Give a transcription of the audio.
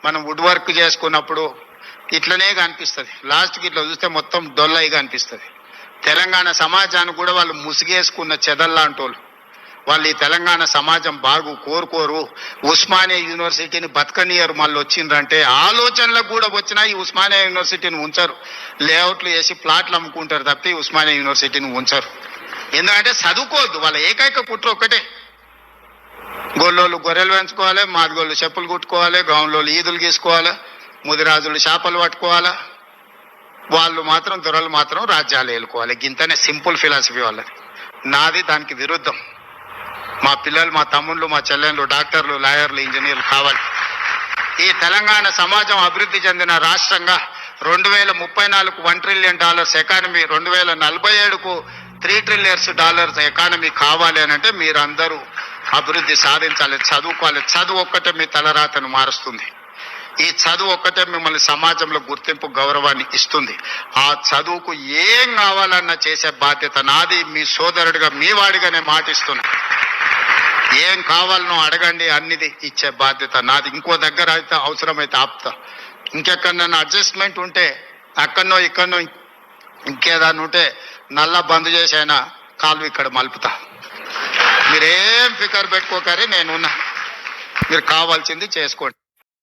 మనం wood work చేసుకున్నప్పుడు ఇట్లనే కనిపిస్తుంది. లాస్ట్కి ఇట్లా చూస్తే మొత్తం డొల్లయిగా అనిపిస్తుంది. తెలంగాణ సమాజాన్ని కూడా వాళ్ళు ముసిగేసుకున్న చెదల్లాంటోళ్ళు. వాళ్ళు ఈ తెలంగాణ సమాజం బాగు కోరుకోరు. ఉస్మానియా యూనివర్సిటీని బతకనియరు. మళ్ళీ వచ్చిండ్రంటే ఆలోచనలకు కూడా వచ్చినా ఈ ఉస్మానియా యూనివర్సిటీని ఉంచరు. లేఅవుట్లు వేసి ప్లాట్లు అమ్ముకుంటారు తప్పి ఉస్మానియా యూనివర్సిటీని ఉంచరు. ఎందుకంటే చదువుకోవద్దు. వాళ్ళ ఏకైక కుట్ర ఒక్కటే, గొల్లోళ్ళు గొర్రెలు పెంచుకోవాలి, మాదిగోళ్ళు చెప్పులు కుట్టుకోవాలి, గౌన్లోళ్ళు ఈదులు గీసుకోవాలి, ముదిరాజులు చేపలు పట్టుకోవాలా, వాళ్ళు మాత్రం దొరలు మాత్రం రాజ్యాలు ఏలుకోవాలి. గింతనే సింపుల్ ఫిలాసఫీ వాళ్ళది. నాది దానికి విరుద్ధం. మా పిల్లలు, మా తమ్ముళ్ళు, మా చెల్లెళ్ళు డాక్టర్లు, లాయర్లు, ఇంజనీర్లు కావాలి. ఈ తెలంగాణ సమాజం అభివృద్ధి చెందిన రాష్ట్రంగా 2034 $1 trillion ఎకానమీ, 2047కు $3 trillion ఎకానమీ కావాలి అని అంటే మీరందరూ అభివృద్ధి సాధించాలి, చదువుకోవాలి. చదువు ఒక్కటే మీ తలరాతను మారుస్తుంది. ఈ చదువు ఒక్కటే మిమ్మల్ని సమాజంలో గుర్తింపు, గౌరవాన్ని ఇస్తుంది. ఆ చదువుకు ఏం కావాలన్నా చేసే బాధ్యత నాది. మీ సోదరుడిగా, మీ వాడిగానే మాటిస్తున్నా. ఏం కావాలనో అడగండి, అన్నిది ఇచ్చే బాధ్యత నాది. ఇంకో దగ్గర అయితే అవసరమైతే ఆపుతా. ఇంకెక్కడన్నా అడ్జస్ట్మెంట్ ఉంటే అక్కడనో ఇక్కడనో ఇంకేదాన్ని ఉంటే నల్లా బంద్ చేసైనా కాలు ఇక్కడ మలుపుతా. మీరేం ఫికర్ పెట్టుకోకరే, నేనున్నా. మీరు కావాల్సింది చేసుకోండి.